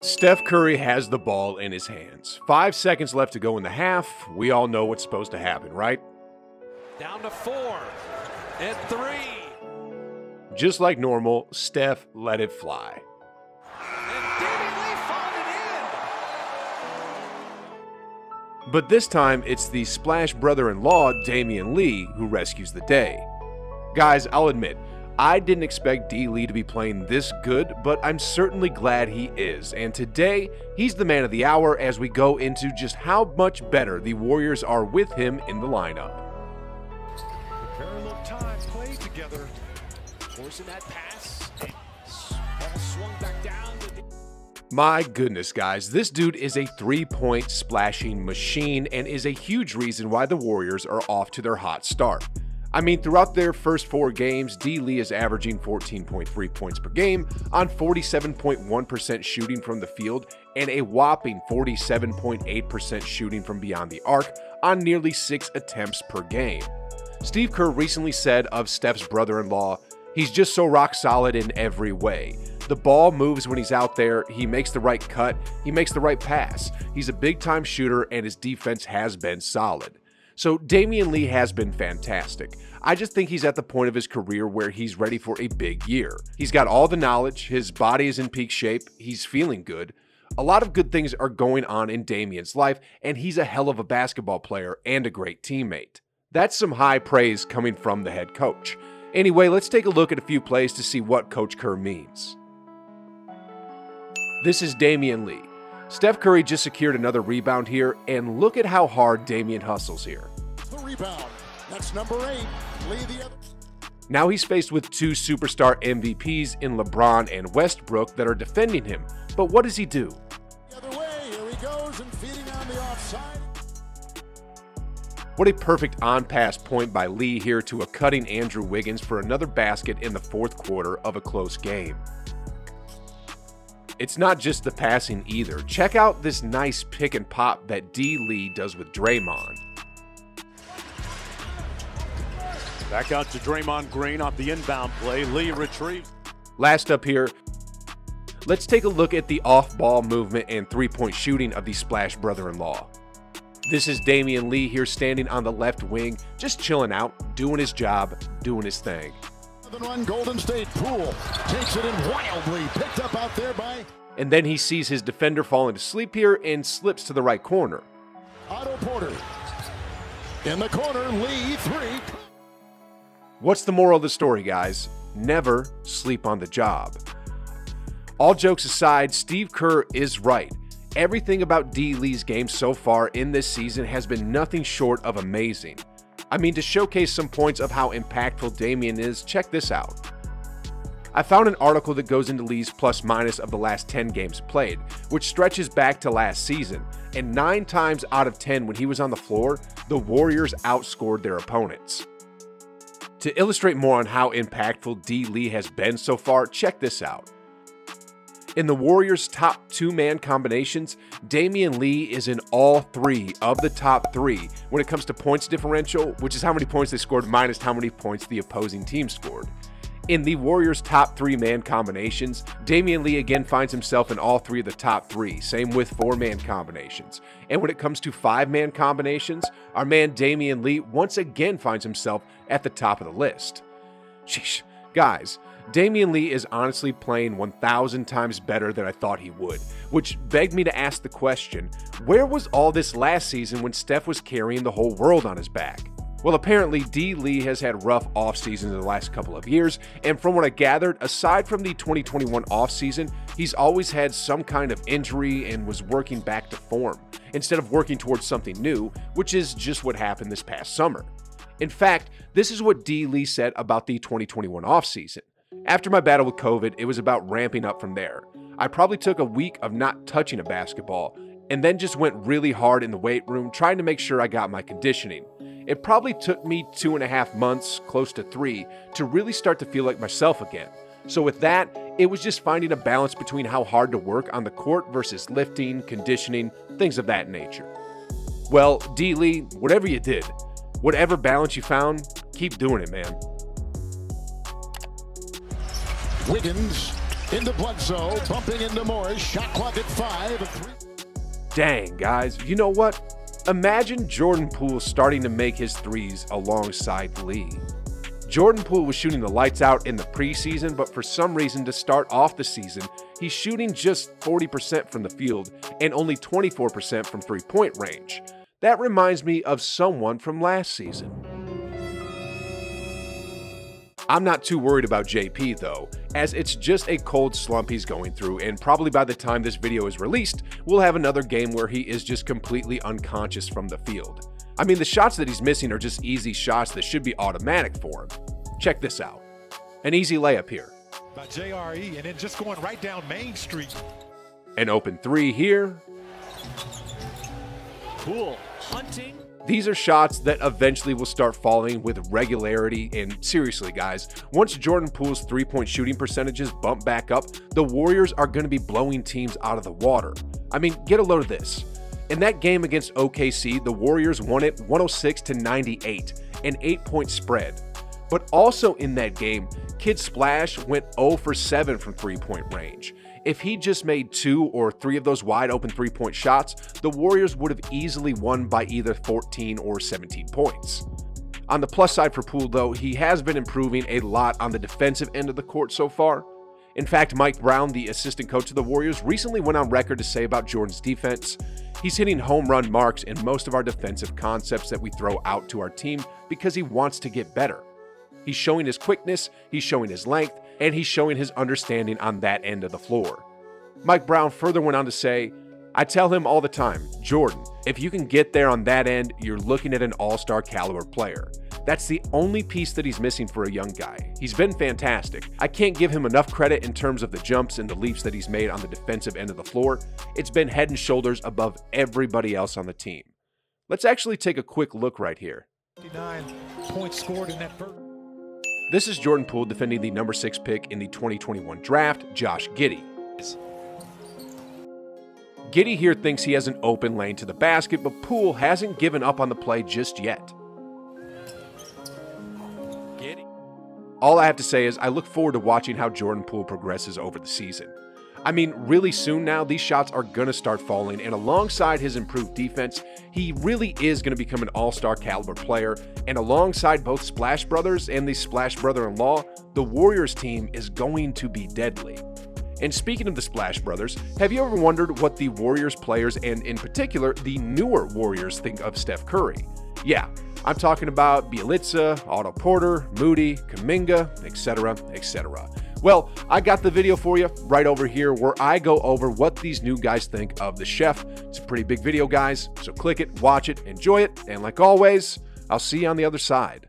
Steph Curry has the ball in his hands. 5 seconds left to go in the half. We all know what's supposed to happen, right? Down to 4 and 3. Just like normal, Steph let it fly. And Damion Lee fouled it in. But this time, it's the Splash brother-in-law, Damion Lee, who rescues the day. Guys, I'll admit, I didn't expect D. Lee to be playing this good, but I'm certainly glad he is, and today, he's the man of the hour as we go into just how much better the Warriors are with him in the lineup. Parallel time played together. Forcing that pass. Ball swung back down. My goodness, guys, this dude is a three-point splashing machine and is a huge reason why the Warriors are off to their hot start. I mean, throughout their first 4 games, D. Lee is averaging 14.3 points per game on 47.1% shooting from the field and a whopping 47.8% shooting from beyond the arc on nearly 6 attempts per game. Steve Kerr recently said of Steph's brother-in-law, "He's just so rock solid in every way. The ball moves when he's out there, he makes the right cut, he makes the right pass. He's a big-time shooter and his defense has been solid." So Damion Lee has been fantastic. I just think he's at the point of his career where he's ready for a big year. He's got all the knowledge, his body is in peak shape, he's feeling good. A lot of good things are going on in Damion's life, and he's a hell of a basketball player and a great teammate. That's some high praise coming from the head coach. Anyway, let's take a look at a few plays to see what Coach Kerr means. This is Damion Lee. Steph Curry just secured another rebound here, and look at how hard Damion hustles here. The rebound. That's number 8. Lee the other. Now he's faced with 2 superstar MVPs in LeBron and Westbrook that are defending him, but what does he do? The other way. Here he goes and feeding on the offside. What a perfect on-pass point by Lee here to a cutting Andrew Wiggins for another basket in the 4th quarter of a close game. It's not just the passing either. Check out this nice pick and pop that D. Lee does with Draymond. Back out to Draymond Green off the inbound play. Lee retrieved. Last up here, let's take a look at the off-ball movement and three-point shooting of the Splash brother-in-law. This is Damion Lee here standing on the left wing, just chilling out, doing his job, doing his thing. Run Golden State. Poole takes it in wildly, picked up out there by. And then he sees his defender falling to sleep here and slips to the right corner. Otto Porter in the corner. Lee 3. What's the moral of the story, guys? Never sleep on the job. All jokes aside, Steve Kerr is right. Everything about D. Lee's game so far in this season has been nothing short of amazing. I mean, to showcase some points of how impactful Damion is, check this out. I found an article that goes into Lee's plus-minus of the last 10 games played, which stretches back to last season, and 9 times out of 10 when he was on the floor, the Warriors outscored their opponents. To illustrate more on how impactful D. Lee has been so far, check this out. In the Warriors' top 2-man combinations, Damion Lee is in all 3 of the top 3 when it comes to points differential, which is how many points they scored minus how many points the opposing team scored. In the Warriors' top 3-man combinations, Damion Lee again finds himself in all 3 of the top 3, same with 4-man combinations. And when it comes to 5-man combinations, our man Damion Lee once again finds himself at the top of the list. Sheesh, guys. Damion Lee is honestly playing 1,000 times better than I thought he would, which begged me to ask the question, where was all this last season when Steph was carrying the whole world on his back? Well, apparently D. Lee has had rough off-seasons in the last couple of years, and from what I gathered, aside from the 2021 off-season, he's always had some kind of injury and was working back to form, instead of working towards something new, which is just what happened this past summer. In fact, this is what D. Lee said about the 2021 off-season. After my battle with COVID, it was about ramping up from there. I probably took a week of not touching a basketball, and then just went really hard in the weight room trying to make sure I got my conditioning. It probably took me 2.5 months, close to 3, to really start to feel like myself again. So with that, it was just finding a balance between how hard to work on the court versus lifting, conditioning, things of that nature. Well, D. Lee, whatever you did, whatever balance you found, keep doing it, man. Wiggins Into Bledsoe, bumping into Morris. Shot clock at 5. 3. Dang, guys, you know what? Imagine Jordan Poole starting to make his threes alongside Lee. Jordan Poole was shooting the lights out in the preseason, but for some reason to start off the season, he's shooting just 40% from the field and only 24% from three-point range. That reminds me of someone from last season. I'm not too worried about JP though, as it's just a cold slump he's going through, and probably by the time this video is released, we'll have another game where he is just completely unconscious from the field. I mean, the shots that he's missing are just easy shots that should be automatic for him. Check this out. An easy layup here. By JRE, and then just going right down Main Street. An open three here. Poole hunting. These are shots that eventually will start falling with regularity, and seriously guys, once Jordan Poole's three-point shooting percentages bump back up, the Warriors are going to be blowing teams out of the water. I mean, get a load of this. In that game against OKC, the Warriors won it 106-98, an 8-point spread. But also in that game, Kid Splash went 0 for 7 from three-point range. If he just made 2 or 3 of those wide open three-point shots, the Warriors would have easily won by either 14 or 17 points. On the plus side for Poole though, he has been improving a lot on the defensive end of the court so far. In fact, Mike Brown, the assistant coach of the Warriors, recently went on record to say about Jordan's defense, he's hitting home run marks in most of our defensive concepts that we throw out to our team because he wants to get better. He's showing his quickness, he's showing his length, and he's showing his understanding on that end of the floor. Mike Brown further went on to say, I tell him all the time, Jordan, if you can get there on that end, you're looking at an all-star caliber player. That's the only piece that he's missing for a young guy. He's been fantastic. I can't give him enough credit in terms of the jumps and the leaps that he's made on the defensive end of the floor. It's been head and shoulders above everybody else on the team. Let's actually take a quick look right here. 59 points scored in that first. This is Jordan Poole defending the number 6 pick in the 2021 draft, Josh Giddey. Giddey here thinks he has an open lane to the basket, but Poole hasn't given up on the play just yet. Giddey. All I have to say is I look forward to watching how Jordan Poole progresses over the season. I mean, really soon now, these shots are going to start falling, and alongside his improved defense, he really is going to become an all-star caliber player, and alongside both Splash Brothers and the Splash Brother-in-law, the Warriors team is going to be deadly. And speaking of the Splash Brothers, have you ever wondered what the Warriors players, and in particular, the newer Warriors, think of Steph Curry? Yeah, I'm talking about Bjelica, Otto Porter, Moody, Kuminga, etc., etc. Well, I got the video for you right over here where I go over what these new guys think of the chef. It's a pretty big video, guys, so click it, watch it, enjoy it, and like always, I'll see you on the other side.